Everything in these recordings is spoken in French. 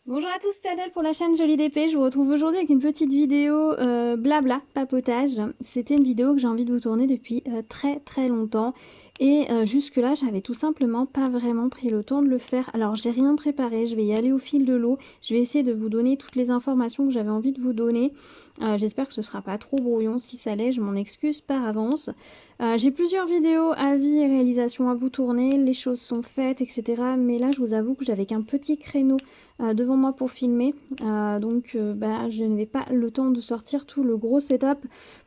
Bonjour à tous, c'est Adèle pour la chaîne Jolie d'épée. Je vous retrouve aujourd'hui avec une petite vidéo blabla, papotage. C'était une vidéo que j'ai envie de vous tourner depuis très longtemps. Et jusque-là, j'avais tout simplement pas vraiment pris le temps de le faire. Alors, j'ai rien préparé, je vais y aller au fil de l'eau. Je vais essayer de vous donner toutes les informations que j'avais envie de vous donner. J'espère que ce sera pas trop brouillon. Si ça l'est, je m'en excuse par avance. J'ai plusieurs vidéos, avis et réalisations à vous tourner. Les choses sont faites, etc. Mais là, je vous avoue que j'avais qu'un petit créneau devant moi pour filmer, donc je n'avais pas le temps de sortir tout le gros setup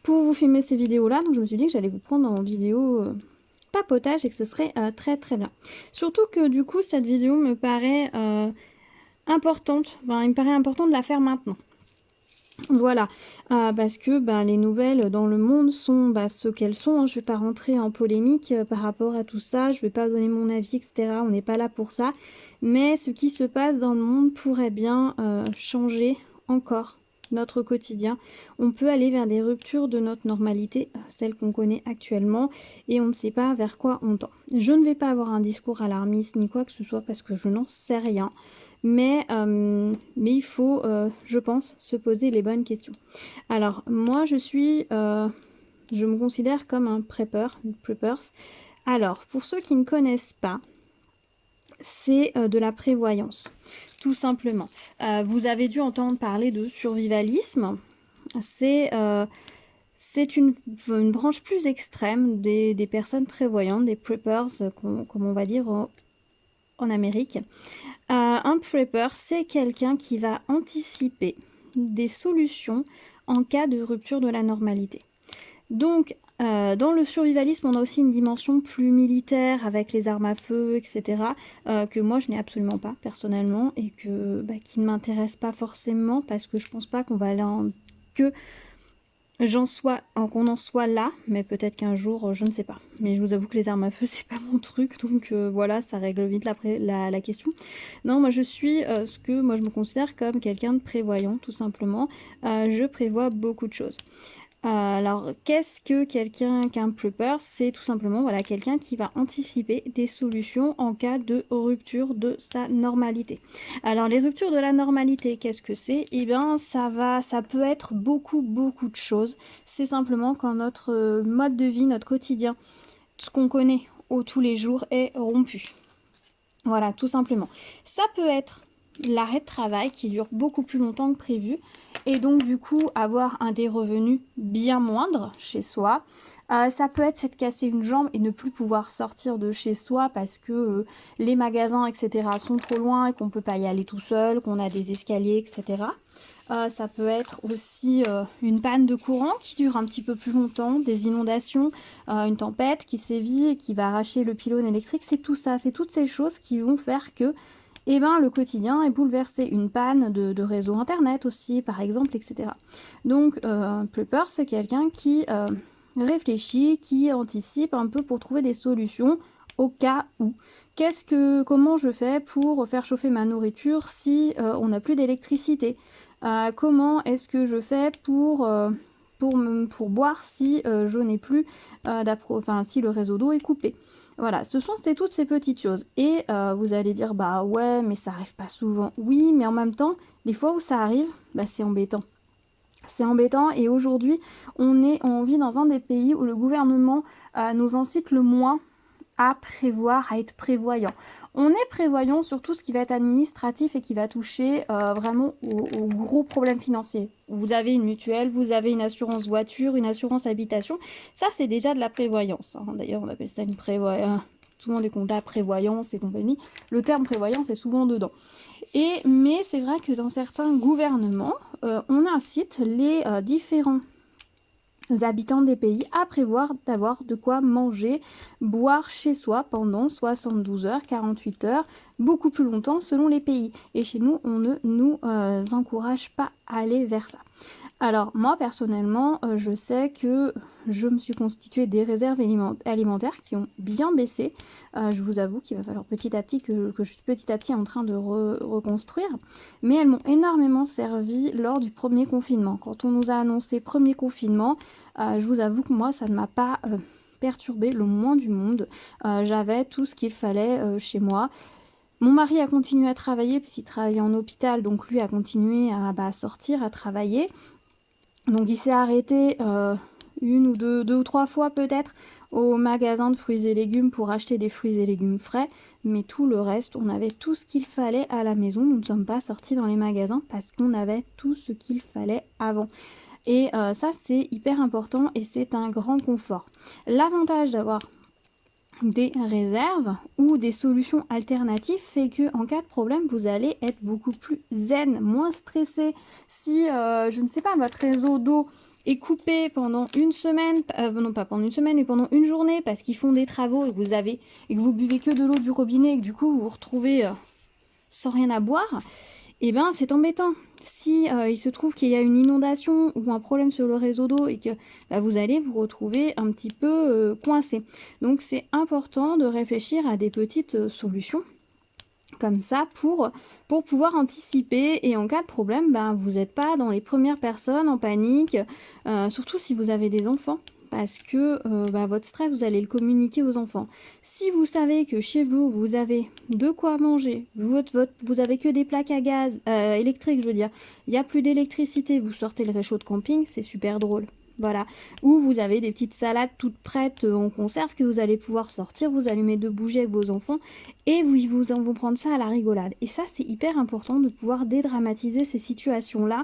pour vous filmer ces vidéos là, donc je me suis dit que j'allais vous prendre en vidéo papotage et que ce serait très bien. Surtout que du coup cette vidéo me paraît importante, enfin, il me paraît important de la faire maintenant. Voilà, parce que les nouvelles dans le monde sont ce qu'elles sont, hein. Je ne vais pas rentrer en polémique par rapport à tout ça, je ne vais pas donner mon avis, etc. On n'est pas là pour ça. Mais ce qui se passe dans le monde pourrait bien changer encore notre quotidien. On peut aller vers des ruptures de notre normalité, celle qu'on connaît actuellement, et on ne sait pas vers quoi on tend. Je ne vais pas avoir un discours alarmiste ni quoi que ce soit parce que je n'en sais rien. Mais il faut, je pense, se poser les bonnes questions. Alors, moi, je me considère comme un prepper, une preppers. Alors, pour ceux qui ne connaissent pas, c'est de la prévoyance, tout simplement. Vous avez dû entendre parler de survivalisme. C'est une branche plus extrême des personnes prévoyantes, des preppers, comme on va dire en Amérique. Un prepper, c'est quelqu'un qui va anticiper des solutions en cas de rupture de la normalité. Donc, dans le survivalisme, on a aussi une dimension plus militaire avec les armes à feu, etc. Que moi, je n'ai absolument pas personnellement et qui ne m'intéresse pas forcément parce que je pense pas qu'on va aller que qu'on en soit là, mais peut-être qu'un jour, je ne sais pas. Mais je vous avoue que les armes à feu, c'est pas mon truc, donc voilà, ça règle vite la question. Non, moi je suis moi je me considère comme quelqu'un de prévoyant, tout simplement. Je prévois beaucoup de choses. Alors, qu'est-ce que qu'un prepper? C'est tout simplement voilà, quelqu'un qui va anticiper des solutions en cas de rupture de sa normalité. Alors, les ruptures de la normalité, qu'est-ce que c'est? Eh bien, ça peut être beaucoup de choses. C'est simplement quand notre mode de vie, notre quotidien, ce qu'on connaît tous les jours est rompu. Voilà, tout simplement. Ça peut être l'arrêt de travail qui dure beaucoup plus longtemps que prévu et donc du coup avoir des revenus bien moindres chez soi. Ça peut être de casser une jambe et ne plus pouvoir sortir de chez soi parce que les magasins, etc. sont trop loin et qu'on ne peut pas y aller tout seul, qu'on a des escaliers, etc. Ça peut être aussi une panne de courant qui dure un petit peu plus longtemps, des inondations, une tempête qui sévit et qui va arracher le pylône électrique. C'est tout ça, c'est toutes ces choses qui vont faire que le quotidien est bouleversé. Une panne de réseau internet aussi, par exemple, etc. Donc, un prepper, c'est quelqu'un qui réfléchit, qui anticipe un peu pour trouver des solutions au cas où. Comment je fais pour faire chauffer ma nourriture si on n'a plus d'électricité? Comment est-ce que je fais pour boire si je n'ai plus si le réseau d'eau est coupé? Voilà, c'est toutes ces petites choses. Et vous allez dire, bah ouais, mais ça arrive pas souvent. Oui, mais en même temps, les fois où ça arrive, c'est embêtant. C'est embêtant et aujourd'hui, on vit dans un des pays où le gouvernement nous incite le moins à prévoir, à être prévoyant. On est prévoyant sur tout ce qui va être administratif et qui va toucher vraiment aux gros problèmes financiers. Vous avez une mutuelle, vous avez une assurance voiture, une assurance habitation. Ça, c'est déjà de la prévoyance, hein. D'ailleurs, on appelle ça une prévoyance. Souvent des comptables prévoyance et compagnie. Le terme prévoyance est souvent dedans. Mais c'est vrai que dans certains gouvernements, on incite les différents habitants des pays à prévoir d'avoir de quoi manger, boire chez soi pendant 72 heures, 48 heures, beaucoup plus longtemps selon les pays. Et chez nous, on ne nous encourage pas à aller vers ça. Alors moi personnellement, je sais que je me suis constitué des réserves alimentaires qui ont bien baissé. Je vous avoue qu'il va falloir petit à petit que je suis petit à petit en train de reconstruire. Mais elles m'ont énormément servi lors du premier confinement. Quand on nous a annoncé premier confinement, je vous avoue que moi ça ne m'a pas perturbé le moins du monde. J'avais tout ce qu'il fallait chez moi. Mon mari a continué à travailler puisqu'il travaillait en hôpital, donc lui a continué à sortir, à travailler. Donc il s'est arrêté une ou deux ou trois fois peut-être au magasin de fruits et légumes pour acheter des fruits et légumes frais. Mais tout le reste, on avait tout ce qu'il fallait à la maison. Nous ne sommes pas sortis dans les magasins parce qu'on avait tout ce qu'il fallait avant. Et ça, c'est hyper important et c'est un grand confort. L'avantage d'avoir des réserves ou des solutions alternatives fait que en cas de problème vous allez être beaucoup plus zen, moins stressé. Si je ne sais pas, votre réseau d'eau est coupé pendant une semaine, non pas pendant une semaine mais pendant une journée parce qu'ils font des travaux et que vous buvez que de l'eau du robinet et que du coup vous vous retrouvez sans rien à boire, et ben c'est embêtant. Si il se trouve qu'il y a une inondation ou un problème sur le réseau d'eau et que vous allez vous retrouver un petit peu coincé. Donc c'est important de réfléchir à des petites solutions comme ça pour pouvoir anticiper et en cas de problème, vous n'êtes pas dans les premières personnes en panique, surtout si vous avez des enfants. Parce que votre stress, vous allez le communiquer aux enfants. Si vous savez que chez vous, vous avez de quoi manger, vous avez que des plaques à gaz, électriques je veux dire, il n'y a plus d'électricité, vous sortez le réchaud de camping, c'est super drôle. Voilà. Ou vous avez des petites salades toutes prêtes en conserve que vous allez pouvoir sortir, vous allumez deux bougies avec vos enfants et ils vous vont prendre ça à la rigolade. Et ça, c'est hyper important de pouvoir dédramatiser ces situations-là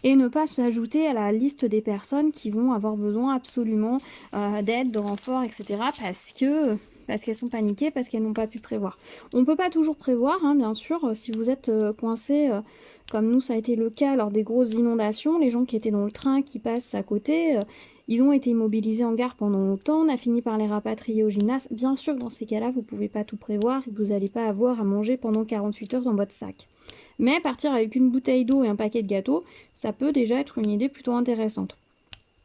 et ne pas s'ajouter à la liste des personnes qui vont avoir besoin absolument d'aide, de renfort, etc. Parce qu'elles sont paniquées, parce qu'elles n'ont pas pu prévoir. On ne peut pas toujours prévoir, hein, bien sûr, si vous êtes coincé, comme nous ça a été le cas lors des grosses inondations, les gens qui étaient dans le train, qui passent à côté, ils ont été immobilisés en gare pendant longtemps, on a fini par les rapatrier au gymnase. Bien sûr, dans ces cas-là, vous ne pouvez pas tout prévoir et vous n'allez pas avoir à manger pendant 48 heures dans votre sac. Mais partir avec une bouteille d'eau et un paquet de gâteaux, ça peut déjà être une idée plutôt intéressante.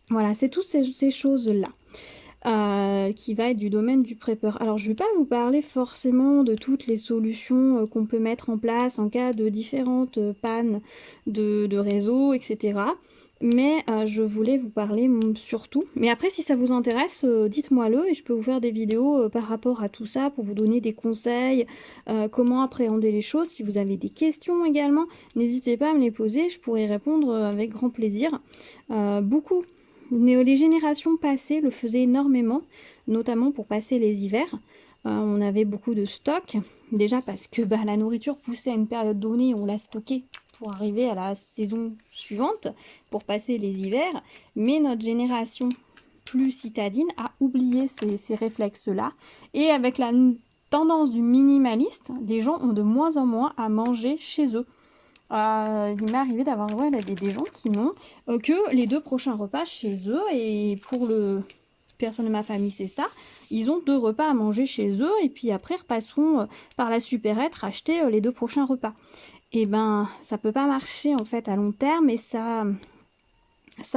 Voilà, c'est toutes ces choses-là. Qui va être du domaine du prépeur. Alors je ne vais pas vous parler forcément de toutes les solutions qu'on peut mettre en place en cas de différentes pannes de réseau, etc. Mais je voulais vous parler surtout. Mais après, si ça vous intéresse, dites-moi-le et je peux vous faire des vidéos par rapport à tout ça pour vous donner des conseils, comment appréhender les choses. Si vous avez des questions également, n'hésitez pas à me les poser, je pourrai répondre avec grand plaisir. Beaucoup. Les générations passées le faisaient énormément, notamment pour passer les hivers. On avait beaucoup de stock, déjà parce que la nourriture poussait à une période donnée, on la stockait pour arriver à la saison suivante, pour passer les hivers. Mais notre génération plus citadine a oublié ces réflexes-là. Et avec la tendance du minimaliste, les gens ont de moins en moins à manger chez eux. Il m'est arrivé d'avoir des gens qui n'ont que les 2 prochains repas chez eux et pour le personne de ma famille c'est ça, ils ont 2 repas à manger chez eux et puis après repasseront par la supérette acheter les 2 prochains repas. Et ben ça peut pas marcher en fait à long terme et ça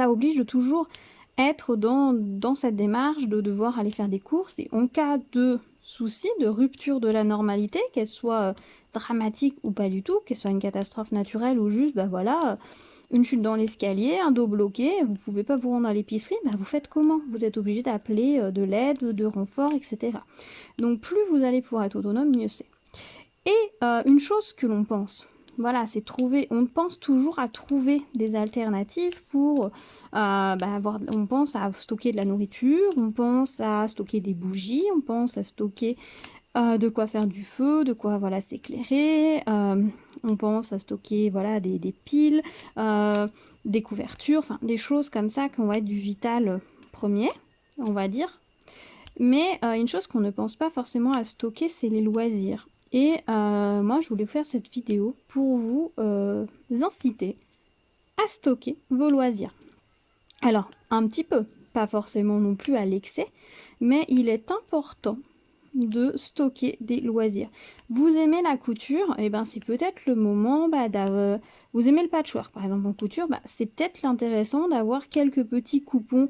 oblige de toujours être dans cette démarche de devoir aller faire des courses et en cas de souci, de rupture de la normalité, qu'elle soit dramatique ou pas du tout, qu'elle soit une catastrophe naturelle ou juste, une chute dans l'escalier, un dos bloqué, vous pouvez pas vous rendre à l'épicerie, vous faites comment? Vous êtes obligé d'appeler de l'aide, de renfort, etc. Donc plus vous allez pouvoir être autonome, mieux c'est. Et une chose que l'on pense, voilà, c'est on pense toujours à trouver des alternatives pour on pense à stocker de la nourriture, on pense à stocker des bougies, on pense à stocker de quoi faire du feu, de quoi s'éclairer, on pense à stocker des piles, des couvertures, enfin des choses comme ça qui vont être du vital premier, on va dire. Mais une chose qu'on ne pense pas forcément à stocker, c'est les loisirs. Et moi, je voulais faire cette vidéo pour vous inciter à stocker vos loisirs. Alors, un petit peu, pas forcément non plus à l'excès, mais il est important de stocker des loisirs. Vous aimez la couture, et c'est peut-être le moment vous aimez le patchwork par exemple en couture, c'est peut-être intéressant d'avoir quelques petits coupons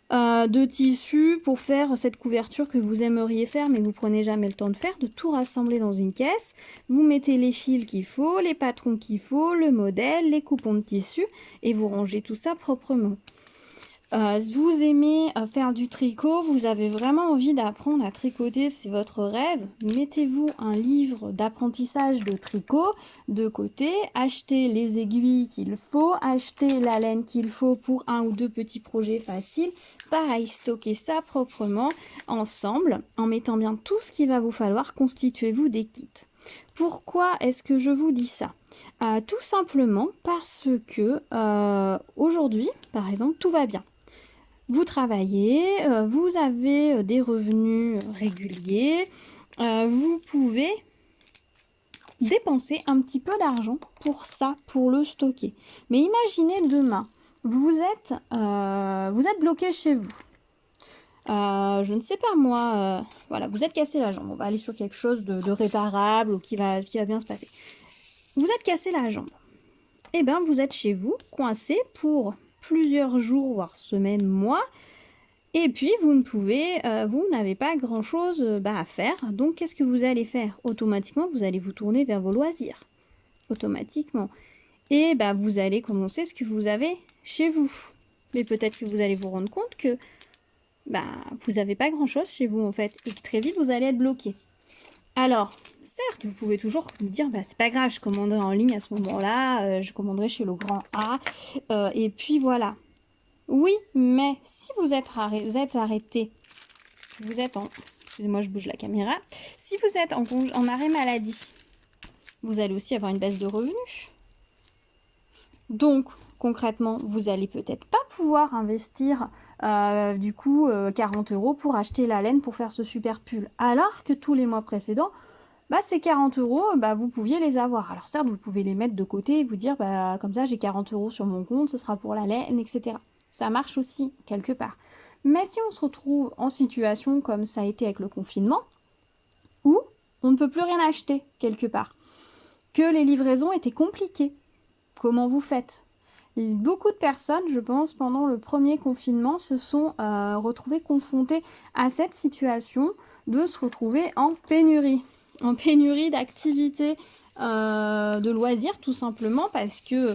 de tissu pour faire cette couverture que vous aimeriez faire mais vous prenez jamais le temps de faire, de tout rassembler dans une caisse. Vous mettez les fils qu'il faut, les patrons qu'il faut, le modèle, les coupons de tissu et vous rangez tout ça proprement. Vous aimez faire du tricot, vous avez vraiment envie d'apprendre à tricoter, c'est votre rêve, mettez-vous un livre d'apprentissage de tricot de côté, achetez les aiguilles qu'il faut, achetez la laine qu'il faut pour un ou deux petits projets faciles. Pareil, stockez ça proprement ensemble en mettant bien tout ce qu'il va vous falloir, constituez-vous des kits. Pourquoi est-ce que je vous dis ça? Tout simplement parce que aujourd'hui, par exemple, tout va bien. Vous travaillez, vous avez des revenus réguliers, vous pouvez dépenser un petit peu d'argent pour ça, pour le stocker. Mais imaginez demain, vous êtes bloqué chez vous. Je ne sais pas moi, voilà, vous êtes cassé la jambe. On va aller sur quelque chose de réparable ou qui va bien se passer. Vous êtes cassé la jambe. Eh bien, vous êtes chez vous, coincé pour plusieurs jours, voire semaines, mois. Et puis, vous n'avez pas grand-chose à faire. Donc, qu'est-ce que vous allez faire? Automatiquement, vous allez vous tourner vers vos loisirs. Automatiquement. Et vous allez commencer ce que vous avez chez vous. Mais peut-être que vous allez vous rendre compte que vous n'avez pas grand-chose chez vous, en fait. Et que très vite, vous allez être bloqué. Alors, certes, vous pouvez toujours vous dire, c'est pas grave, je commanderai en ligne à ce moment-là. Je commanderai chez le grand A. Et puis, voilà. Oui, mais si vous êtes arrêté, excusez-moi, je bouge la caméra. Si vous êtes en arrêt maladie, vous allez aussi avoir une baisse de revenus. Donc, concrètement, vous allez peut-être pas pouvoir investir 40 € pour acheter la laine pour faire ce super pull. Alors que tous les mois précédents, ces 40 €, vous pouviez les avoir. Alors certes, vous pouvez les mettre de côté et vous dire, comme ça, j'ai 40 € sur mon compte, ce sera pour la laine, etc. Ça marche aussi, quelque part. Mais si on se retrouve en situation comme ça a été avec le confinement, où on ne peut plus rien acheter, quelque part, que les livraisons étaient compliquées, comment vous faites? Beaucoup de personnes, je pense, pendant le premier confinement, se sont retrouvées confrontées à cette situation de se retrouver en pénurie d'activités, de loisirs, tout simplement parce que,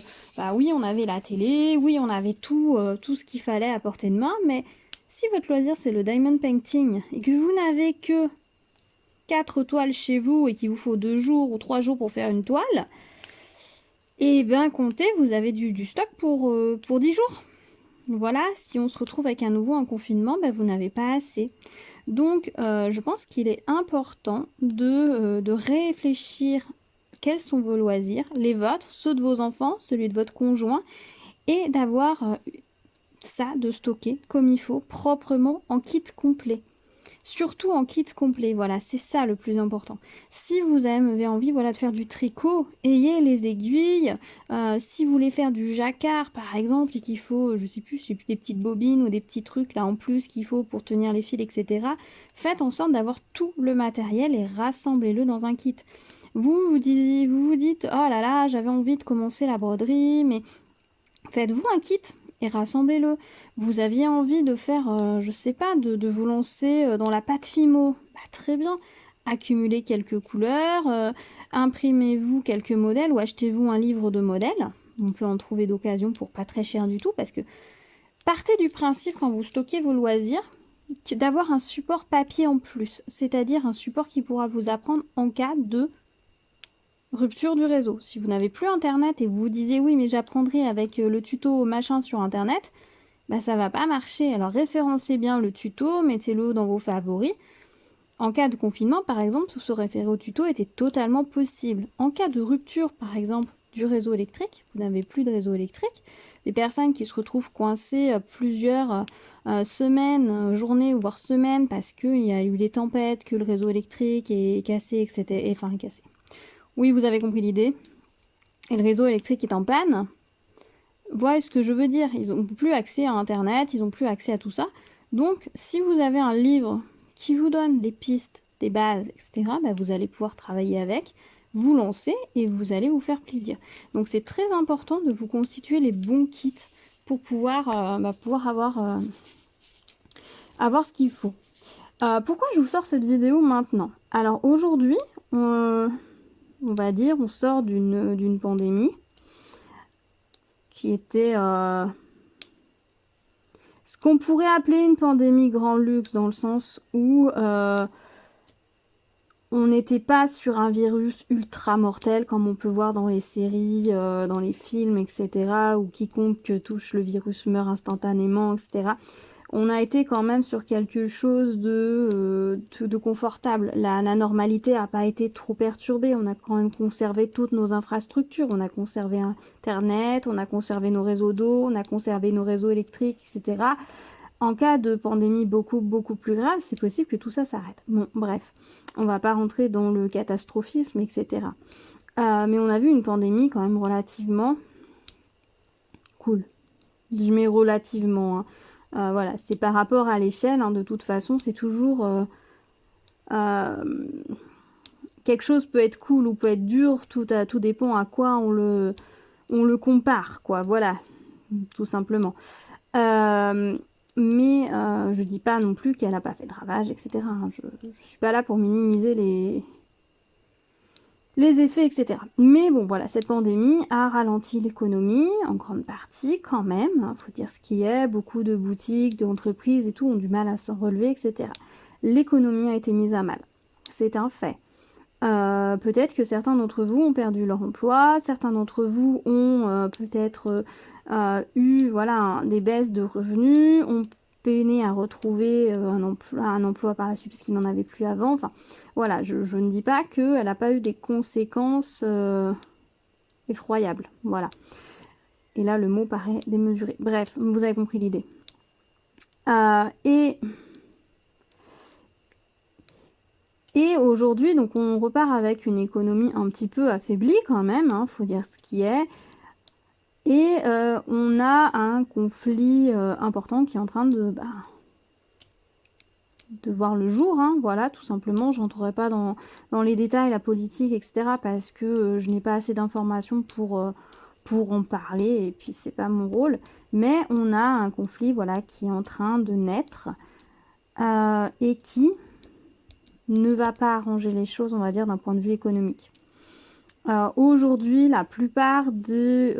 oui, on avait la télé, oui, on avait tout ce qu'il fallait à portée de main, mais si votre loisir c'est le diamond painting et que vous n'avez que 4 toiles chez vous et qu'il vous faut 2 jours ou 3 jours pour faire une toile, et comptez, vous avez du stock pour 10 jours. Voilà, si on se retrouve avec un nouveau confinement, vous n'avez pas assez. Donc, je pense qu'il est important de réfléchir quels sont vos loisirs, les vôtres, ceux de vos enfants, celui de votre conjoint, et d'avoir ça, de stocker comme il faut, proprement, en kit complet. Surtout en kit complet, voilà, c'est ça le plus important. Si vous avez envie de faire du tricot, ayez les aiguilles. Si vous voulez faire du jacquard, par exemple, et qu'il faut, je sais plus, des petites bobines ou des petits trucs là en plus qu'il faut pour tenir les fils, etc. Faites en sorte d'avoir tout le matériel et rassemblez-le dans un kit. Vous vous dites, oh là là, j'avais envie de commencer la broderie, mais faites-vous un kit et rassemblez-le. Vous aviez envie de faire, je sais pas, de vous lancer dans la pâte Fimo. Très bien. Accumulez quelques couleurs, imprimez-vous quelques modèles ou achetez-vous un livre de modèles. On peut en trouver d'occasion pour pas très cher du tout parce que partez du principe quand vous stockez vos loisirs d'avoir un support papier en plus, c'est-à-dire un support qui pourra vous apprendre en cas de rupture du réseau. Si vous n'avez plus internet et vous vous disiez oui mais j'apprendrai avec le tuto machin sur internet, ça va pas marcher. Alors référencez bien le tuto, mettez-le dans vos favoris. En cas de confinement par exemple, tout se référer au tuto était totalement possible. En cas de rupture par exemple du réseau électrique, vous n'avez plus de réseau électrique, les personnes qui se retrouvent coincées plusieurs semaines, journées ou voire semaines parce qu'il y a eu des tempêtes, que le réseau électrique est cassé, etc. Enfin cassé. Oui, vous avez compris l'idée. Et le réseau électrique est en panne. Voilà ce que je veux dire. Ils n'ont plus accès à Internet, ils n'ont plus accès à tout ça. Donc, si vous avez un livre qui vous donne des pistes, des bases, etc., vous allez pouvoir travailler avec, vous lancer et vous allez vous faire plaisir. Donc, c'est très important de vous constituer les bons kits pour pouvoir avoir ce qu'il faut. Pourquoi je vous sors cette vidéo maintenant? Alors, aujourd'hui, on va dire, on sort d'une pandémie qui était qu'on pourrait appeler une pandémie grand luxe dans le sens où on n'était pas sur un virus ultra mortel comme on peut voir dans les séries, dans les films, etc. où quiconque touche le virus meurt instantanément, etc. On a été quand même sur quelque chose de confortable. La normalité n'a pas été trop perturbée. On a quand même conservé toutes nos infrastructures. On a conservé Internet, on a conservé nos réseaux d'eau, on a conservé nos réseaux électriques, etc. En cas de pandémie beaucoup plus grave, c'est possible que tout ça s'arrête. Bon, bref, on va pas rentrer dans le catastrophisme, etc. Mais on a vu une pandémie quand même relativement cool. Je mets relativement, hein. Voilà, c'est par rapport à l'échelle, hein, de toute façon, c'est toujours... quelque chose peut être cool ou peut être dur, tout dépend à quoi on le compare, quoi, voilà, tout simplement. Mais je dis pas non plus qu'elle n'a pas fait de ravages, etc. hein. Je suis pas là pour minimiser les effets, etc. Mais bon, voilà, cette pandémie a ralenti l'économie, en grande partie quand même, hein, faut dire ce qui est, beaucoup de boutiques, d'entreprises et tout ont du mal à s'en relever, etc. L'économie a été mise à mal, c'est un fait. Peut-être que certains d'entre vous ont perdu leur emploi, certains d'entre vous ont peut-être eu voilà, des baisses de revenus, ont peiné à retrouver un emploi par la suite parce qu'ils n'en avaient plus avant. Enfin, voilà, je ne dis pas qu'elle n'a pas eu des conséquences effroyables. Voilà. Et là, le mot paraît démesuré. Bref, vous avez compris l'idée. Et aujourd'hui, donc on repart avec une économie un petit peu affaiblie quand même, hein, faut dire ce qui est. Et on a un conflit important qui est en train de voir le jour, hein, voilà, tout simplement. Je n'entrerai pas dans les détails, la politique, etc. parce que je n'ai pas assez d'informations pour en parler, et puis c'est pas mon rôle. Mais on a un conflit, voilà, qui est en train de naître et qui ne va pas arranger les choses, on va dire, d'un point de vue économique. Aujourd'hui, la plupart des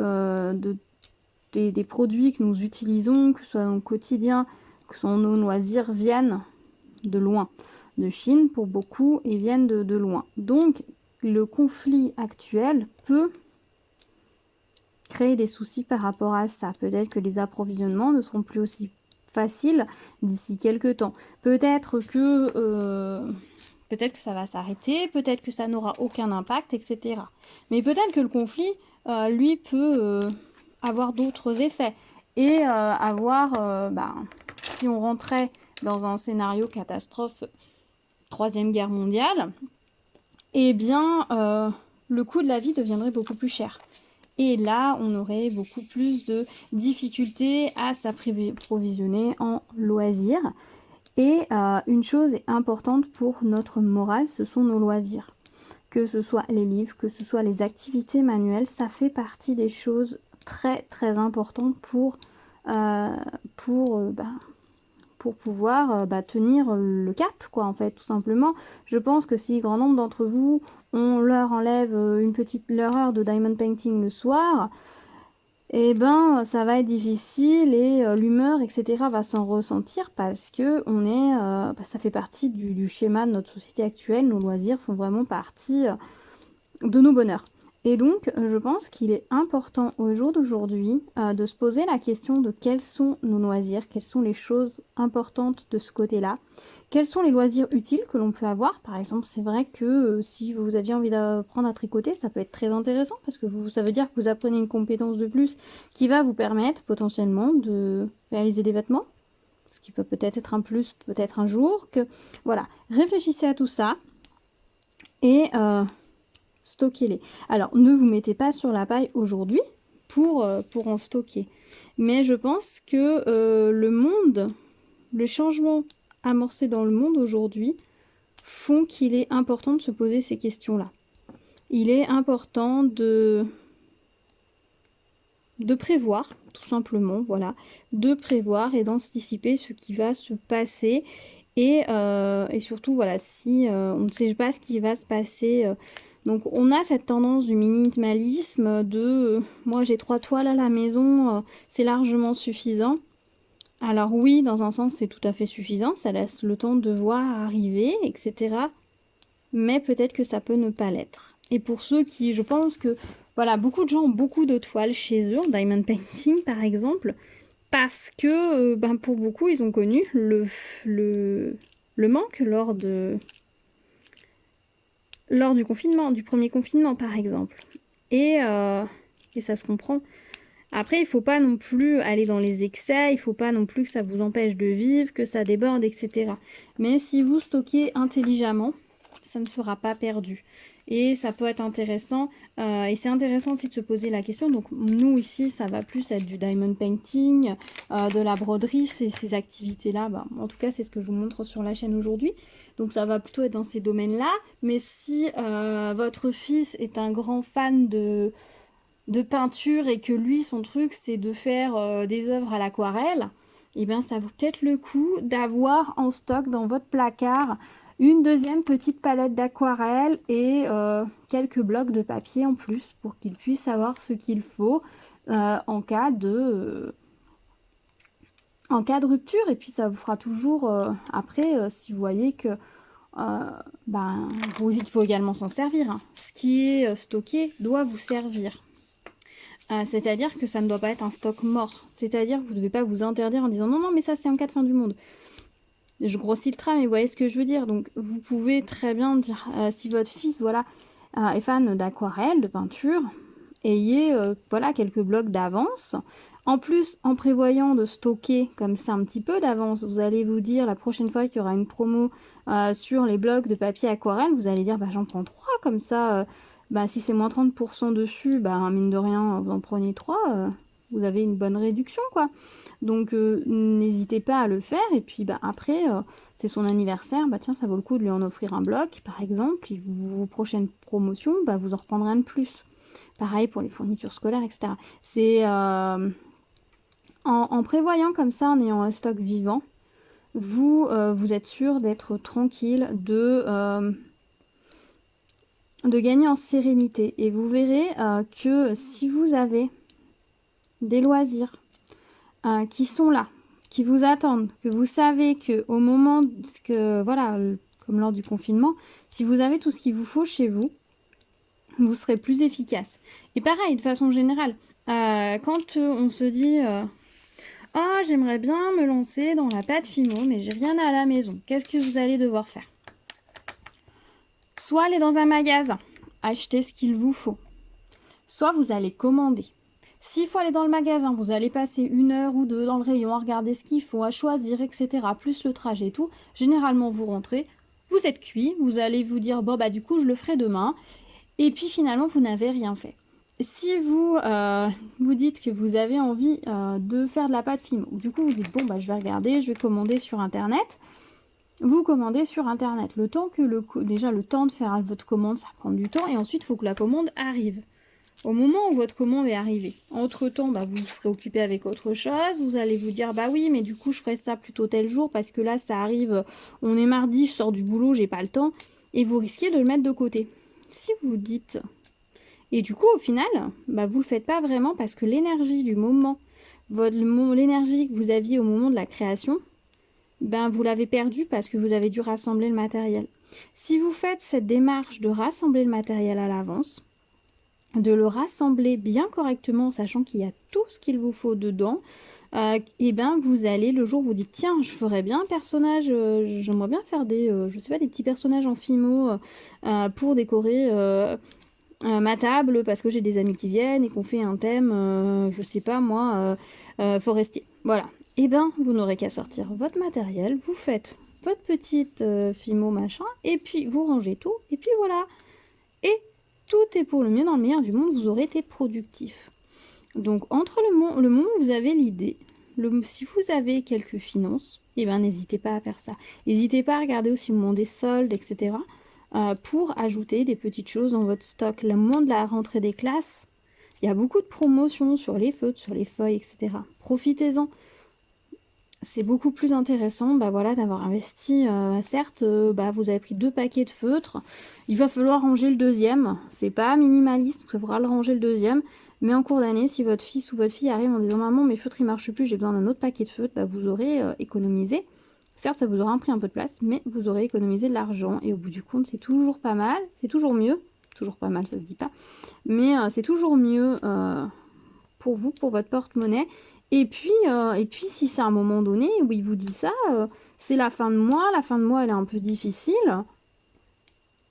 produits que nous utilisons, que ce soit dans le quotidien, que ce soit nos loisirs, viennent de loin. De Chine pour beaucoup, et viennent de loin. Donc, le conflit actuel peut créer des soucis par rapport à ça. Peut-être que les approvisionnements ne seront plus aussi faciles d'ici quelques temps. Peut-être que ça va s'arrêter, peut-être que ça n'aura aucun impact, etc. Mais peut-être que le conflit, lui, peut avoir d'autres effets. Et si on rentrait dans un scénario catastrophe, Troisième Guerre mondiale, eh bien, le coût de la vie deviendrait beaucoup plus cher. Et là, on aurait beaucoup plus de difficultés à s'approvisionner en loisirs. Et une chose est importante pour notre morale, ce sont nos loisirs. Que ce soit les livres, que ce soit les activités manuelles, ça fait partie des choses très très importantes pour pouvoir tenir le cap, quoi, en fait, tout simplement. Je pense que si grand nombre d'entre vous, on leur enlève leur heure de diamond painting le soir, eh ben, ça va être difficile et l'humeur, etc. va s'en ressentir parce que ça fait partie du schéma de notre société actuelle. Nos loisirs font vraiment partie de nos bonheurs. Et donc, je pense qu'il est important au jour d'aujourd'hui de se poser la question de quels sont nos loisirs, quelles sont les choses importantes de ce côté-là, quels sont les loisirs utiles que l'on peut avoir. Par exemple, c'est vrai que si vous aviez envie d'apprendre à tricoter, ça peut être très intéressant parce que ça veut dire que vous apprenez une compétence de plus qui va vous permettre potentiellement de réaliser des vêtements, ce qui peut peut-être être un plus, peut-être un jour. Voilà, réfléchissez à tout ça et stockez-les. Alors, ne vous mettez pas sur la paille aujourd'hui pour en stocker. Mais je pense que le changement amorcé dans le monde aujourd'hui font qu'il est important de se poser ces questions-là. Il est important de prévoir, tout simplement, voilà, de prévoir et d'anticiper ce qui va se passer. Et surtout, voilà, si on ne sait pas ce qui va se passer... donc on a cette tendance du minimalisme de moi j'ai 3 toiles à la maison, c'est largement suffisant. Alors oui, dans un sens, c'est tout à fait suffisant, ça laisse le temps de voir arriver, etc. Mais peut-être que ça peut ne pas l'être. Et pour ceux qui, je pense que, voilà, beaucoup de gens ont beaucoup de toiles chez eux, en diamond painting par exemple, parce que ben, pour beaucoup, ils ont connu le manque lors du confinement, du premier confinement par exemple. Et ça se comprend. Après, il ne faut pas non plus aller dans les excès, il ne faut pas non plus que ça vous empêche de vivre, que ça déborde, etc. Mais si vous stockez intelligemment, ça ne sera pas perdu. Et ça peut être intéressant, et c'est intéressant aussi de se poser la question. Donc nous ici, ça va plus être du diamond painting, de la broderie, ces activités-là. Bah, en tout cas, c'est ce que je vous montre sur la chaîne aujourd'hui. Donc ça va plutôt être dans ces domaines-là. Mais si votre fils est un grand fan de peinture et que lui, son truc, c'est de faire des œuvres à l'aquarelle, et bien ça vaut peut-être le coup d'avoir en stock dans votre placard une deuxième petite palette d'aquarelle et quelques blocs de papier en plus pour qu'il puisse avoir ce qu'il faut en cas de rupture. Et puis ça vous fera toujours après si vous voyez que ben, il faut également s'en servir, hein. Ce qui est stocké doit vous servir. C'est-à-dire que ça ne doit pas être un stock mort. C'est-à-dire que vous ne devez pas vous interdire en disant non, non, mais ça c'est en cas de fin du monde. Je grossis le trait, mais vous voyez ce que je veux dire. Donc vous pouvez très bien dire, si votre fils voilà, est fan d'aquarelle, de peinture, ayez voilà, quelques blocs d'avance. En plus, en prévoyant de stocker comme ça un petit peu d'avance, vous allez vous dire la prochaine fois qu'il y aura une promo sur les blocs de papier aquarelle, vous allez dire bah, j'en prends 3 comme ça. Bah, si c'est moins 30% dessus, bah, mine de rien, vous en prenez 3, vous avez une bonne réduction, quoi. Donc, n'hésitez pas à le faire. Et puis, bah, après, c'est son anniversaire, bah, tiens, ça vaut le coup de lui en offrir un bloc, par exemple. Puis, vos prochaines promotions, bah, vous en reprendrez un de plus. Pareil pour les fournitures scolaires, etc. C'est en prévoyant comme ça, en ayant un stock vivant, vous êtes sûr d'être tranquille, de gagner en sérénité. Et vous verrez que si vous avez des loisirs qui sont là, qui vous attendent, que vous savez que au moment que voilà, comme lors du confinement, si vous avez tout ce qu'il vous faut chez vous, vous serez plus efficace. Et pareil, de façon générale, quand on se dit ah, j'aimerais bien me lancer dans la pâte fimo, mais j'ai rien à la maison, qu'est-ce que vous allez devoir faire? Soit aller dans un magasin, acheter ce qu'il vous faut, soit vous allez commander. S'il faut aller dans le magasin, vous allez passer 1 heure ou 2 dans le rayon à regarder ce qu'il faut, à choisir, etc. Plus le trajet et tout. Généralement, vous rentrez, vous êtes cuit, vous allez vous dire bon bah du coup je le ferai demain. Et puis finalement vous n'avez rien fait. Si vous vous dites que vous avez envie de faire de la pâte fine, du coup vous dites bon bah je vais regarder, je vais commander sur internet. Vous commandez sur internet. Le temps que déjà le temps de faire votre commande, ça prend du temps et ensuite il faut que la commande arrive. Au moment où votre commande est arrivée, entre-temps, bah, vous serez occupé avec autre chose. Vous allez vous dire, bah oui, mais du coup, je ferai ça plutôt tel jour parce que là, ça arrive, on est mardi, je sors du boulot, j'ai pas le temps. Et vous risquez de le mettre de côté. Si vous dites... Et du coup, au final, bah, vous le faites pas vraiment parce que l'énergie du moment, l'énergie que vous aviez au moment de la création, ben, vous l'avez perdue parce que vous avez dû rassembler le matériel. Si vous faites cette démarche de rassembler le matériel à l'avance, de le rassembler bien correctement, sachant qu'il y a tout ce qu'il vous faut dedans, et ben vous allez, le jour où vous dites tiens, je ferais bien un personnage, j'aimerais bien faire des, je sais pas, des petits personnages en fimo pour décorer ma table parce que j'ai des amis qui viennent et qu'on fait un thème, je sais pas moi, forestier. Voilà. Et ben vous n'aurez qu'à sortir votre matériel, vous faites votre petite fimo machin, et puis vous rangez tout, et puis voilà. Et tout est pour le mieux, dans le meilleur du monde, vous aurez été productif. Donc entre le moment où vous avez l'idée, si vous avez quelques finances, eh ben n'hésitez pas à faire ça. N'hésitez pas à regarder aussi le moment des soldes, etc. Pour ajouter des petites choses dans votre stock. Le moment de la rentrée des classes, il y a beaucoup de promotions sur les feutres, sur les feuilles, etc. Profitez-en. C'est beaucoup plus intéressant voilà, d'avoir investi, certes, vous avez pris 2 paquets de feutres, il va falloir ranger le deuxième, c'est pas minimaliste, il faudra le ranger le deuxième, Mais en cours d'année, si votre fils ou votre fille arrive en disant maman, mes feutres ils marchent plus, j'ai besoin d'un autre paquet de feutres, bah, vous aurez économisé. Certes, ça vous aura pris un peu de place, mais vous aurez économisé de l'argent. Et au bout du compte, c'est toujours pas mal, c'est toujours mieux. Toujours pas mal, ça se dit pas. Mais c'est toujours mieux pour vous, pour votre porte-monnaie. Et puis si c'est à un moment donné où il vous dit ça, c'est la fin de mois elle est un peu difficile,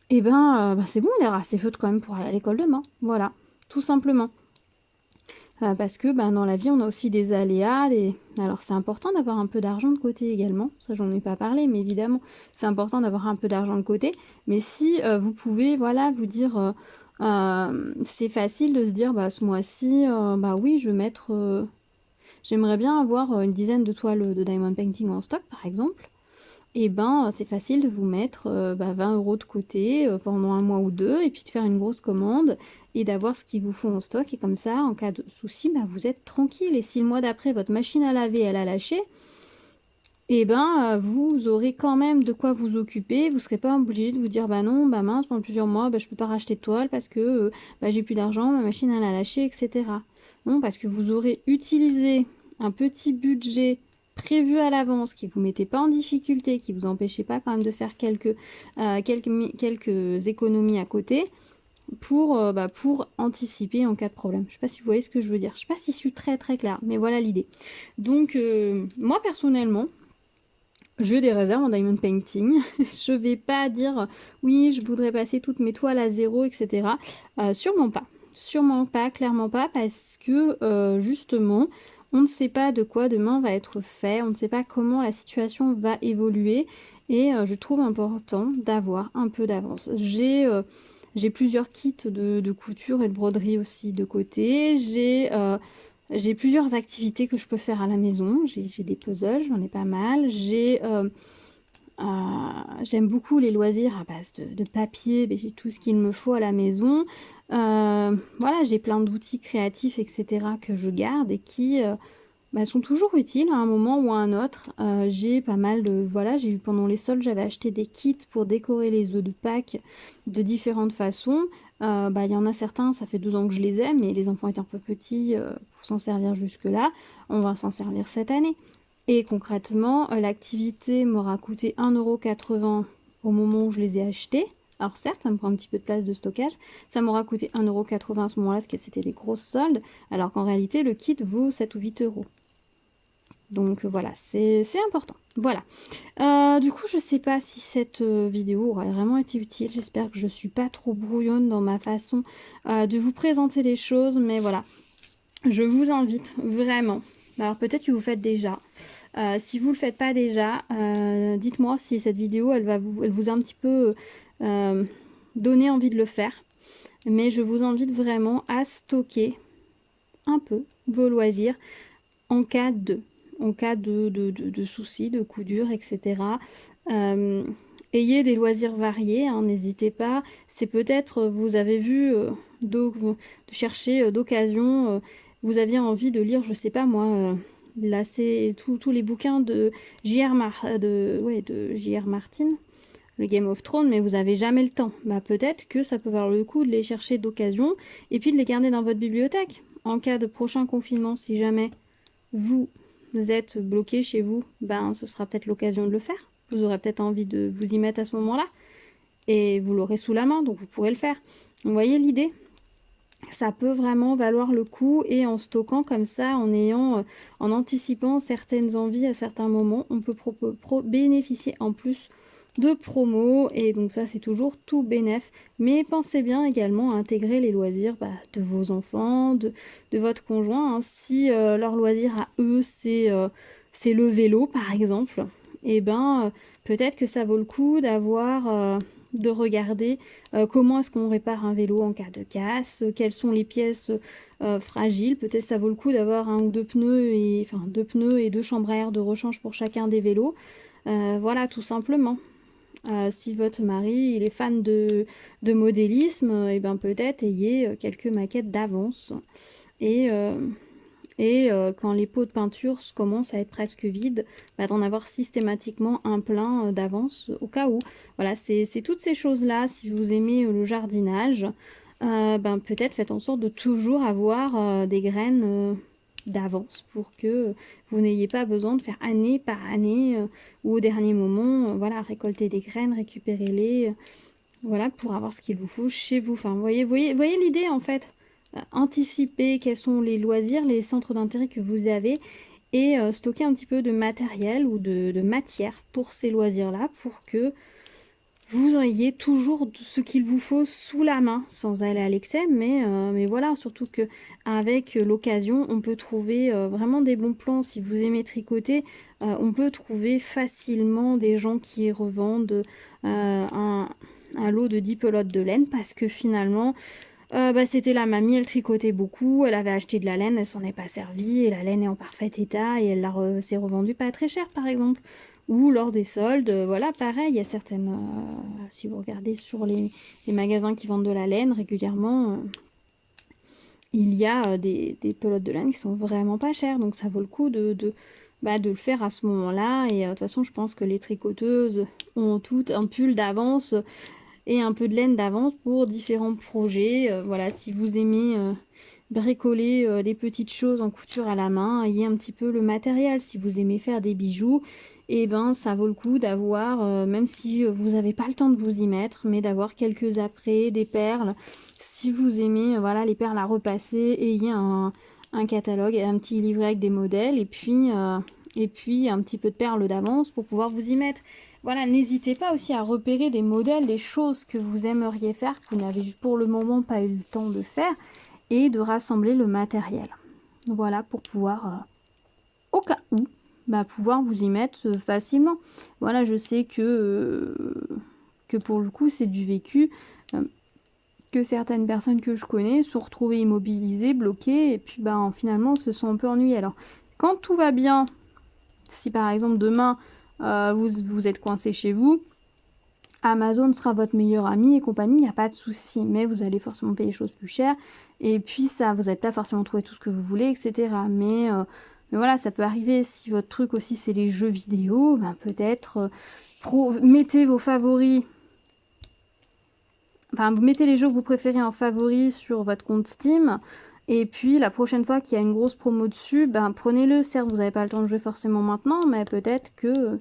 et ben c'est bon, il aura ses feutres quand même pour aller à l'école demain. Voilà, tout simplement. Parce que dans la vie, on a aussi des aléas. Alors, c'est important d'avoir un peu d'argent de côté également. Ça, j'en ai pas parlé, mais évidemment, c'est important d'avoir un peu d'argent de côté. Mais si vous pouvez, voilà, vous dire, c'est facile de se dire, ce mois-ci, oui, je vais mettre, j'aimerais bien avoir une dizaine de toiles de diamond painting en stock, par exemple. Et c'est facile de vous mettre 20 € de côté pendant un mois ou deux, et puis de faire une grosse commande et d'avoir ce qu'il vous faut en stock. Et comme ça, en cas de souci, vous êtes tranquille. Et si le mois d'après, votre machine à laver, elle a lâché, et vous aurez quand même de quoi vous occuper. Vous ne serez pas obligé de vous dire non, mince, pendant plusieurs mois, je peux pas racheter de toile parce que j'ai plus d'argent, ma machine elle a lâché, etc. Non, parce que vous aurez utilisé un petit budget prévu à l'avance, qui vous mettait pas en difficulté, qui vous empêchait pas quand même de faire quelques économies à côté pour anticiper en cas de problème. Je sais pas si vous voyez ce que je veux dire. Je sais pas si je suis très très claire, mais voilà l'idée. Donc moi personnellement, j'ai des réserves en diamond painting. Je vais pas dire oui, je voudrais passer toutes mes toiles à zéro, etc. Sûrement pas. Sûrement pas, clairement pas, parce que justement, on ne sait pas de quoi demain va être fait, on ne sait pas comment la situation va évoluer, et je trouve important d'avoir un peu d'avance. J'ai plusieurs kits de couture et de broderie aussi de côté. J'ai plusieurs activités que je peux faire à la maison. J'ai des puzzles, j'en ai pas mal. J'aime beaucoup les loisirs à base de papier. J'ai tout ce qu'il me faut à la maison. Voilà, j'ai plein d'outils créatifs, etc. que je garde et qui sont toujours utiles à un moment ou à un autre. J'ai pas mal de... Voilà, j'ai eu pendant les soldes, j'avais acheté des kits pour décorer les œufs de Pâques de différentes façons. Il y en a certains, ça fait 2 ans que je les ai, mais les enfants étaient un peu petits pour s'en servir jusque-là. On va s'en servir cette année. Et concrètement, l'activité m'aura coûté 1,80 € au moment où je les ai achetés. Alors certes, ça me prend un petit peu de place de stockage. Ça m'aura coûté 1,80 € à ce moment-là, parce que c'était des grosses soldes. Alors qu'en réalité, le kit vaut 7 ou 8 €. Donc voilà, c'est important. Voilà. Du coup, je sais pas si cette vidéo aura vraiment été utile. J'espère que je suis pas trop brouillonne dans ma façon de vous présenter les choses. Mais voilà, je vous invite vraiment. Alors peut-être que vous faites déjà. Si vous le faites pas déjà, dites-moi si cette vidéo, elle vous a un petit peu donné envie de le faire. Mais je vous invite vraiment à stocker un peu vos loisirs en cas de soucis, de coups durs, etc. Ayez des loisirs variés, hein, n'hésitez pas. C'est peut-être, vous avez vu, de chercher d'occasion, vous aviez envie de lire, je sais pas moi, là c'est tous les bouquins de J.R. Martin, le Game of Thrones, mais vous n'avez jamais le temps. Peut-être que ça peut valoir le coup de les chercher d'occasion et puis de les garder dans votre bibliothèque. En cas de prochain confinement, si jamais vous êtes bloqué chez vous, ce sera peut-être l'occasion de le faire. Vous aurez peut-être envie de vous y mettre à ce moment-là. Et vous l'aurez sous la main, donc vous pourrez le faire. Vous voyez l'idée? Ça peut vraiment valoir le coup, et en stockant comme ça, en anticipant certaines envies à certains moments, on peut bénéficier en plus de promos, et donc ça c'est toujours tout bénef. Mais pensez bien également à intégrer les loisirs de vos enfants, de votre conjoint, hein. Si leur loisir à eux c'est le vélo par exemple, et peut-être que ça vaut le coup de regarder comment est-ce qu'on répare un vélo en cas de casse, quelles sont les pièces fragiles. Peut-être ça vaut le coup d'avoir 1 ou 2 pneus, et 2 chambres à air de rechange pour chacun des vélos. Voilà, tout simplement. Si votre mari il est fan de modélisme, et peut-être ayez quelques maquettes d'avance. Et quand les pots de peinture commencent à être presque vides, d'en avoir systématiquement un plein d'avance au cas où. Voilà, c'est toutes ces choses-là. Si vous aimez le jardinage, ben, peut-être faites en sorte de toujours avoir des graines d'avance pour que vous n'ayez pas besoin de faire année par année ou au dernier moment, voilà, récolter des graines, récupérer-les, voilà, pour avoir ce qu'il vous faut chez vous. Enfin, voyez l'idée en fait. Anticiper quels sont les loisirs, les centres d'intérêt que vous avez et stocker un petit peu de matériel ou de matière pour ces loisirs-là pour que vous ayez toujours ce qu'il vous faut sous la main, sans aller à l'excès, mais voilà, surtout que avec l'occasion, on peut trouver vraiment des bons plans. Si vous aimez tricoter, on peut trouver facilement des gens qui revendent un lot de 10 pelotes de laine parce que finalement, bah, c'était la mamie, elle tricotait beaucoup, elle avait acheté de la laine, elle s'en est pas servie, et la laine est en parfait état, et elle s'est revendue pas très cher par exemple. Ou lors des soldes, voilà, pareil, il y a certaines... si vous regardez sur les magasins qui vendent de la laine régulièrement, il y a des pelotes de laine qui sont vraiment pas chères, donc ça vaut le coup bah, de le faire à ce moment-là. Et de toute façon, je pense que les tricoteuses ont toutes un pull d'avance et un peu de laine d'avance pour différents projets. Voilà, si vous aimez bricoler des petites choses en couture à la main, ayez un petit peu le matériel. Si vous aimez faire des bijoux, et ben ça vaut le coup d'avoir, même si vous n'avez pas le temps de vous y mettre, mais d'avoir quelques apprêts, des perles. Si vous aimez voilà, les perles à repasser, ayez un catalogue, un petit livret avec des modèles, et puis un petit peu de perles d'avance pour pouvoir vous y mettre. Voilà, n'hésitez pas aussi à repérer des modèles, des choses que vous aimeriez faire, que vous n'avez pour le moment pas eu le temps de faire, et de rassembler le matériel. Voilà, pour pouvoir, au cas où, bah, pouvoir vous y mettre facilement. Voilà, je sais que pour le coup, c'est du vécu, que certaines personnes que je connais sont retrouvées immobilisées, bloquées, et puis ben, finalement se sont un peu ennuyées. Alors, quand tout va bien, si par exemple demain, vous êtes coincé chez vous, Amazon sera votre meilleur ami et compagnie, il n'y a pas de souci, mais vous allez forcément payer les choses plus chères, et puis ça, vous n'allez pas forcément trouvé tout ce que vous voulez, etc. Mais voilà, ça peut arriver, si votre truc aussi c'est les jeux vidéo, ben peut-être mettez vos favoris, enfin vous mettez les jeux que vous préférez en favoris sur votre compte Steam, et puis la prochaine fois qu'il y a une grosse promo dessus, ben prenez-le. Certes, vous n'avez pas le temps de jouer forcément maintenant, mais peut-être que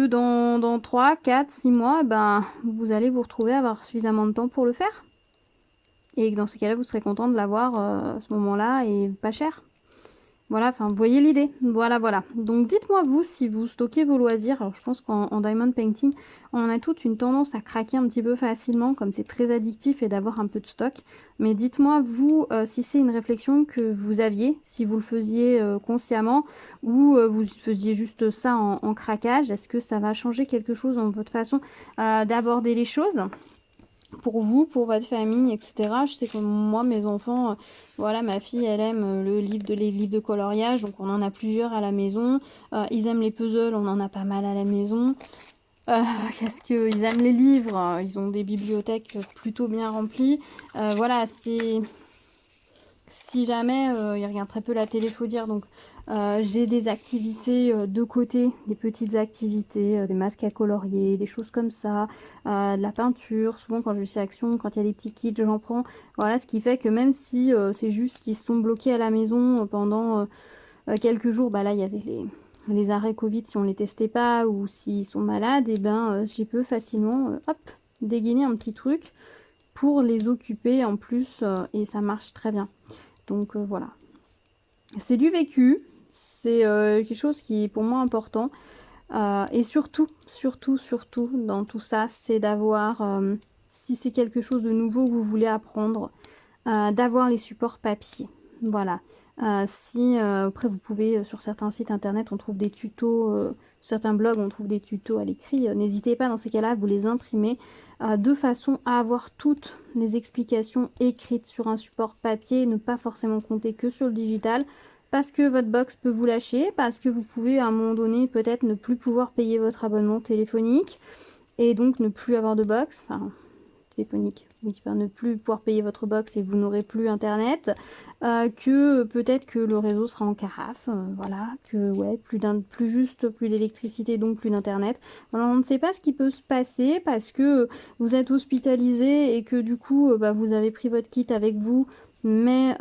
dans 3, 4, 6 mois, ben, vous allez vous retrouver à avoir suffisamment de temps pour le faire. Et que dans ces cas-là, vous serez content de l'avoir à ce moment-là et pas cher. Voilà, enfin, vous voyez l'idée. Voilà, voilà. Donc, dites-moi, vous, si vous stockez vos loisirs. Alors, je pense qu'en diamond painting, on a toute une tendance à craquer un petit peu facilement, comme c'est très addictif, et d'avoir un peu de stock. Mais dites-moi, vous, si c'est une réflexion que vous aviez, si vous le faisiez consciemment, ou vous faisiez juste ça en craquage. Est-ce que ça va changer quelque chose dans votre façon d'aborder les choses ? Pour vous, pour votre famille, etc. Je sais que moi, mes enfants, voilà, ma fille, elle aime les livres de coloriage, donc on en a plusieurs à la maison. Ils aiment les puzzles, on en a pas mal à la maison. Qu'est-ce qu'ils aiment les livres, ils ont des bibliothèques plutôt bien remplies. Voilà, c'est... Si jamais ils regardent très peu la télé, faut dire, donc j'ai des activités de côté, des petites activités, des masques à colorier, des choses comme ça, de la peinture. Souvent quand je suis Action, quand il y a des petits kits, j'en prends. Voilà, ce qui fait que même si c'est juste qu'ils sont bloqués à la maison pendant quelques jours, bah là il y avait les arrêts Covid si on les testait pas ou s'ils sont malades, et ben j'y peux facilement hop, dégainer un petit truc pour les occuper en plus et ça marche très bien. Donc voilà. C'est du vécu, c'est quelque chose qui est pour moi important. Et surtout, surtout dans tout ça, c'est d'avoir, si c'est quelque chose de nouveau que vous voulez apprendre, d'avoir les supports papier. Voilà. Après vous pouvez, sur certains sites internet, on trouve des tutos, certains blogs, on trouve des tutos à l'écrit. N'hésitez pas dans ces cas-là, vous les imprimez de façon à avoir toutes les explications écrites sur un support papier, ne pas forcément compter que sur le digital. Parce que votre box peut vous lâcher, parce que vous pouvez à un moment donné peut-être ne plus pouvoir payer votre abonnement téléphonique et donc ne plus avoir de box. Enfin, téléphonique, oui, enfin ne plus pouvoir payer votre box et vous n'aurez plus internet, que peut-être que le réseau sera en carafe, voilà, que ouais, plus d'électricité, donc plus d'internet. Voilà, on ne sait pas ce qui peut se passer parce que vous êtes hospitalisé et que du coup, bah, vous avez pris votre kit avec vous, mais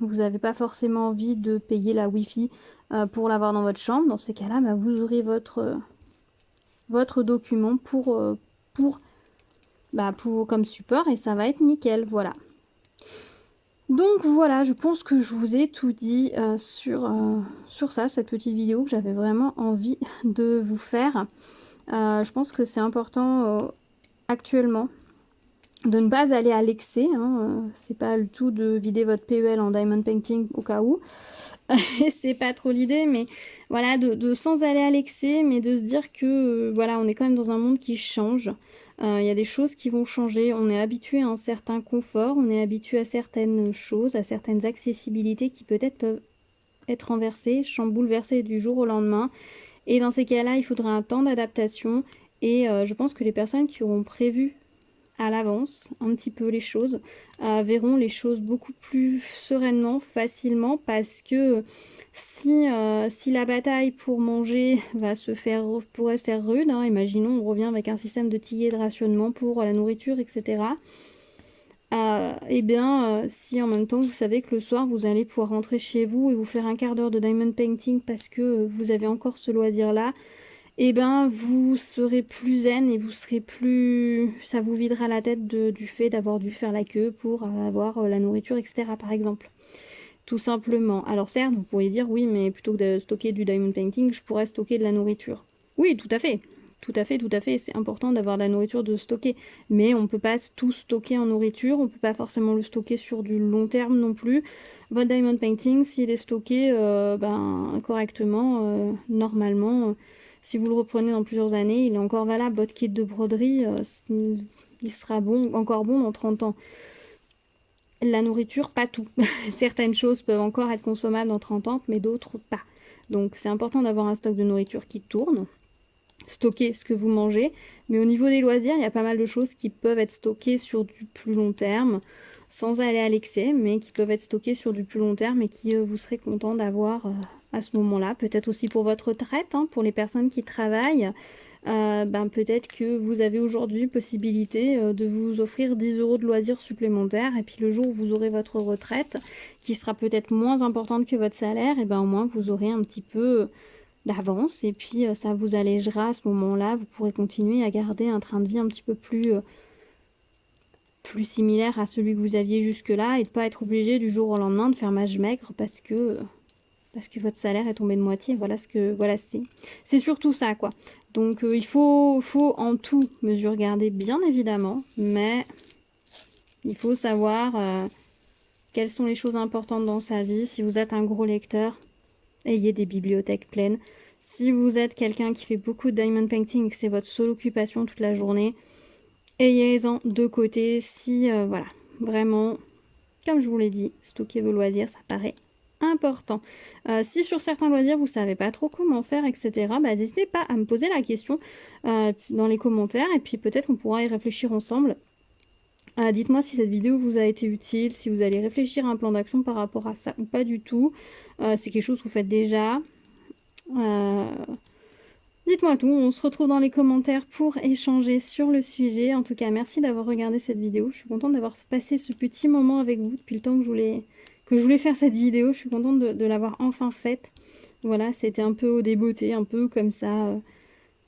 vous n'avez pas forcément envie de payer la Wi-Fi pour l'avoir dans votre chambre. Dans ces cas-là, bah, vous aurez votre document pour, comme support et ça va être nickel, voilà. Donc voilà, je pense que je vous ai tout dit sur ça, cette petite vidéo que j'avais vraiment envie de vous faire. Je pense que c'est important actuellement de ne pas aller à l'excès, hein, c'est pas le tout de vider votre PEL en diamond painting au cas où, c'est pas trop l'idée, mais voilà, de sans aller à l'excès, mais de se dire que voilà, on est quand même dans un monde qui change. Il y a des choses qui vont changer, on est habitué à un certain confort, on est habitué à certaines choses, à certaines accessibilités qui peut-être peuvent être renversées, bouleversées du jour au lendemain. Et dans ces cas-là, il faudra un temps d'adaptation. Et je pense que les personnes qui auront prévu à l'avance un petit peu les choses verront les choses beaucoup plus sereinement, facilement, parce que si la bataille pour manger pourrait se faire rude, hein, imaginons on revient avec un système de tickets de rationnement pour la nourriture, etc. Et bien, si en même temps vous savez que le soir vous allez pouvoir rentrer chez vous et vous faire un quart d'heure de diamond painting parce que vous avez encore ce loisir-là, et ben vous serez plus zen et vous serez plus... ça vous videra la tête du fait d'avoir dû faire la queue pour avoir la nourriture, etc. par exemple. Tout simplement. Alors certes, vous pourriez dire oui, mais plutôt que de stocker du diamond painting, je pourrais stocker de la nourriture. Oui, tout à fait. Tout à fait, tout à fait. C'est important d'avoir de la nourriture de stocker. Mais on ne peut pas tout stocker en nourriture. On ne peut pas forcément le stocker sur du long terme non plus. Votre diamond painting, s'il est stocké correctement, normalement, si vous le reprenez dans plusieurs années, il est encore valable. Votre kit de broderie, il sera bon, encore bon dans 30 ans. La nourriture, pas tout. Certaines choses peuvent encore être consommables dans 30 ans, mais d'autres pas. Donc c'est important d'avoir un stock de nourriture qui tourne, stocker ce que vous mangez. Mais au niveau des loisirs, il y a pas mal de choses qui peuvent être stockées sur du plus long terme, sans aller à l'excès, mais qui peuvent être stockées sur du plus long terme et qui vous serez content d'avoir à ce moment-là. Peut-être aussi pour votre retraite, hein, pour les personnes qui travaillent. Peut-être que vous avez aujourd'hui possibilité de vous offrir 10 € de loisirs supplémentaires et puis le jour où vous aurez votre retraite qui sera peut-être moins importante que votre salaire, et ben au moins vous aurez un petit peu d'avance et puis ça vous allégera à ce moment-là, vous pourrez continuer à garder un train de vie un petit peu plus similaire à celui que vous aviez jusque-là et de pas être obligé du jour au lendemain de faire mâche maigre parce que votre salaire est tombé de moitié. Voilà c'est surtout ça, quoi. Donc il faut en tout mesure garder, bien évidemment, mais il faut savoir quelles sont les choses importantes dans sa vie. Si vous êtes un gros lecteur, ayez des bibliothèques pleines. Si vous êtes quelqu'un qui fait beaucoup de diamond painting et que c'est votre seule occupation toute la journée, ayez-en de côté. Si, voilà, vraiment, comme je vous l'ai dit, stocker vos loisirs, ça paraît important. Si sur certains loisirs vous savez pas trop comment faire, etc., n'hésitez pas à me poser la question dans les commentaires et puis peut-être qu'on pourra y réfléchir ensemble. Dites-moi si cette vidéo vous a été utile, si vous allez réfléchir à un plan d'action par rapport à ça ou pas du tout. C'est quelque chose que vous faites déjà. Dites-moi tout, on se retrouve dans les commentaires pour échanger sur le sujet. En tout cas, merci d'avoir regardé cette vidéo. Je suis contente d'avoir passé ce petit moment avec vous depuis le temps que je voulais faire cette vidéo. Je suis contente de l'avoir enfin faite. Voilà, c'était un peu au débeauté, un peu comme ça,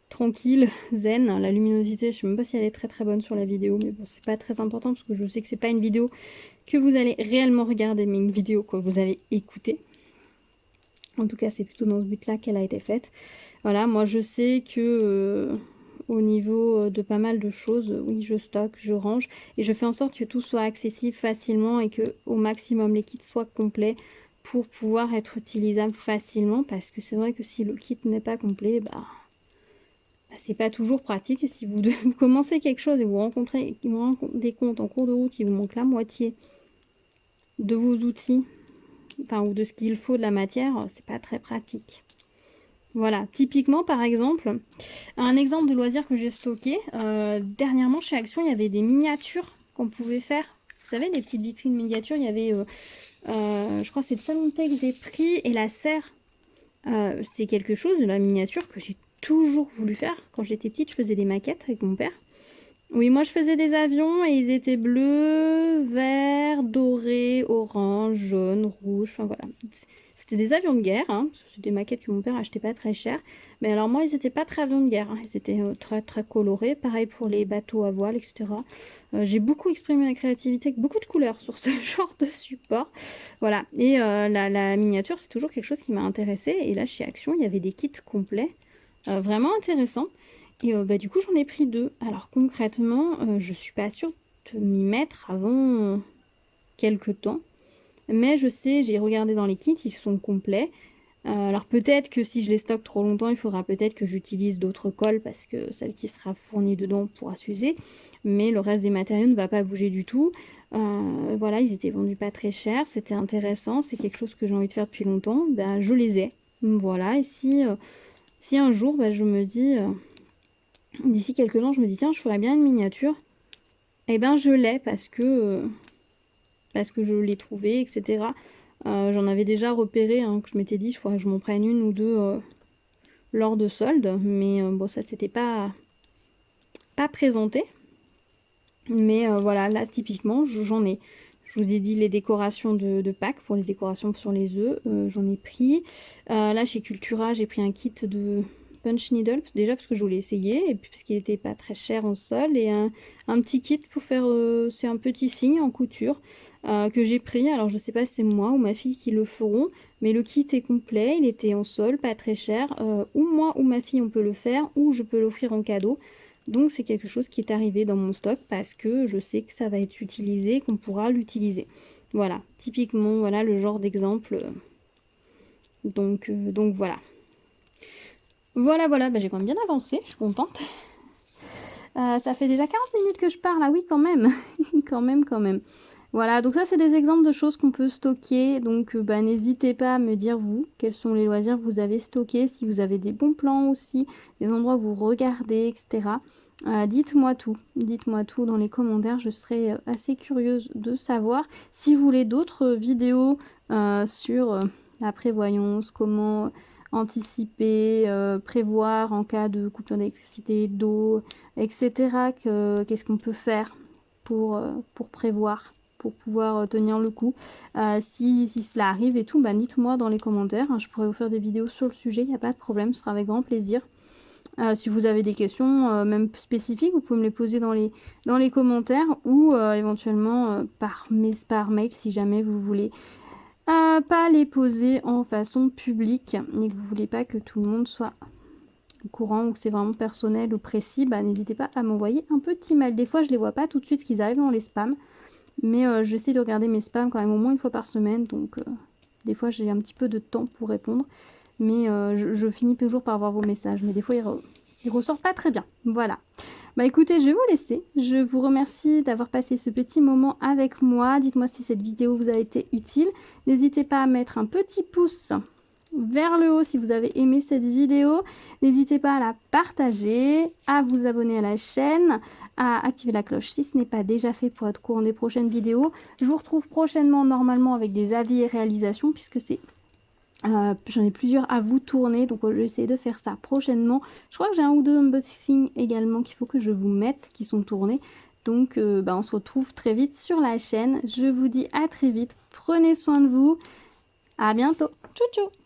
tranquille, zen. La luminosité, je sais même pas si elle est très très bonne sur la vidéo, mais bon, c'est pas très important parce que je sais que c'est pas une vidéo que vous allez réellement regarder, mais une vidéo que vous allez écouter. En tout cas, c'est plutôt dans ce but-là qu'elle a été faite. Voilà, moi je sais que au niveau de pas mal de choses, oui, je stocke, je range et je fais en sorte que tout soit accessible facilement et que au maximum les kits soient complets pour pouvoir être utilisables facilement, parce que c'est vrai que si le kit n'est pas complet, c'est pas toujours pratique. Et si vous commencez quelque chose et vous rencontrez des comptes en cours de route, il vous manque la moitié de vos outils, enfin, ou de ce qu'il faut de la matière, c'est pas très pratique. Voilà, typiquement par exemple, un exemple de loisir que j'ai stocké, dernièrement chez Action, il y avait des miniatures qu'on pouvait faire. Vous savez, des petites vitrines miniatures, il y avait, je crois que c'est le salon de thé que j'ai pris et la serre. C'est quelque chose de la miniature que j'ai toujours voulu faire. Quand j'étais petite, je faisais des maquettes avec mon père. Oui, moi je faisais des avions et ils étaient bleus, verts, dorés, orange, jaune, rouge, enfin voilà. C'était des avions de guerre, hein, parce que c'est des maquettes que mon père achetait pas très cher. Mais alors moi, ils n'étaient pas très avions de guerre, hein, ils étaient très très colorés. Pareil pour les bateaux à voile, etc. J'ai beaucoup exprimé ma créativité avec beaucoup de couleurs sur ce genre de support. Voilà, et la miniature, c'est toujours quelque chose qui m'a intéressée. Et là, chez Action, il y avait des kits complets, vraiment intéressants. Et bah, du coup, j'en ai pris 2. Alors concrètement, je suis pas sûre de m'y mettre avant quelques temps. Mais je sais, j'ai regardé dans les kits, ils sont complets. Alors peut-être que si je les stocke trop longtemps, il faudra peut-être que j'utilise d'autres colles parce que celle qui sera fournie dedans pourra s'user. Mais le reste des matériaux ne va pas bouger du tout. Voilà, ils étaient vendus pas très cher, c'était intéressant, c'est quelque chose que j'ai envie de faire depuis longtemps. Ben, je les ai. Voilà, et si un jour, ben, je me dis, d'ici quelques temps, je me dis, tiens, je ferais bien une miniature, et ben je l'ai parce que je l'ai trouvé, etc. J'en avais déjà repéré, hein, que je m'étais dit, il faudrait que je m'en prenne une ou deux lors de soldes, mais bon, ça c'était pas présenté. Mais voilà, là typiquement, j'en ai. Je vous ai dit les décorations de Pâques pour les décorations sur les œufs, j'en ai pris. Là chez Cultura, j'ai pris un kit de punch needle, déjà parce que je voulais essayer, et puis parce qu'il n'était pas très cher en sol, et un petit kit pour faire, c'est un petit signe en couture que j'ai pris. Alors je sais pas si c'est moi ou ma fille qui le feront, mais le kit est complet, il était en sol, pas très cher. Ou moi ou ma fille on peut le faire, ou je peux l'offrir en cadeau. Donc c'est quelque chose qui est arrivé dans mon stock parce que je sais que ça va être utilisé, qu'on pourra l'utiliser. Voilà, typiquement, voilà le genre d'exemple. Donc voilà. Voilà, bah, j'ai quand même bien avancé, je suis contente. Ça fait déjà 40 minutes que je parle, ah oui quand même, quand même. Voilà, donc ça c'est des exemples de choses qu'on peut stocker, donc bah, n'hésitez pas à me dire vous, quels sont les loisirs que vous avez stockés, si vous avez des bons plans aussi, des endroits où vous regardez, etc. Dites-moi tout dans les commentaires, je serais assez curieuse de savoir. Si vous voulez d'autres vidéos sur la prévoyance, comment anticiper, prévoir en cas de coupure d'électricité, d'eau, etc. Qu'est-ce qu'on peut faire pour prévoir, pour pouvoir tenir le coup. Si cela arrive et tout, bah, dites-moi dans les commentaires, hein, je pourrais vous faire des vidéos sur le sujet, il n'y a pas de problème, ce sera avec grand plaisir. Si vous avez des questions, même spécifiques, vous pouvez me les poser dans les commentaires ou éventuellement par mail si jamais vous voulez pas les poser en façon publique et que vous voulez pas que tout le monde soit au courant ou que c'est vraiment personnel ou précis, bah, n'hésitez pas à m'envoyer un petit mail. Des fois je les vois pas tout de suite qu'ils arrivent dans les spams, mais j'essaie de regarder mes spams quand même au moins une fois par semaine, donc des fois j'ai un petit peu de temps pour répondre, mais je finis toujours par voir vos messages, mais des fois ils ressortent pas très bien. Voilà. Bah écoutez, je vais vous laisser. Je vous remercie d'avoir passé ce petit moment avec moi. Dites-moi si cette vidéo vous a été utile. N'hésitez pas à mettre un petit pouce vers le haut si vous avez aimé cette vidéo. N'hésitez pas à la partager, à vous abonner à la chaîne, à activer la cloche si ce n'est pas déjà fait pour être au courant des prochaines vidéos. Je vous retrouve prochainement normalement avec des avis et réalisations puisque c'est... j'en ai plusieurs à vous tourner, donc je vais essayer de faire ça prochainement. Je crois que j'ai un ou deux unboxings également qu'il faut que je vous mette, qui sont tournés. Donc bah, on se retrouve très vite sur la chaîne. Je vous dis à très vite, prenez soin de vous. À bientôt. Tchou tchou.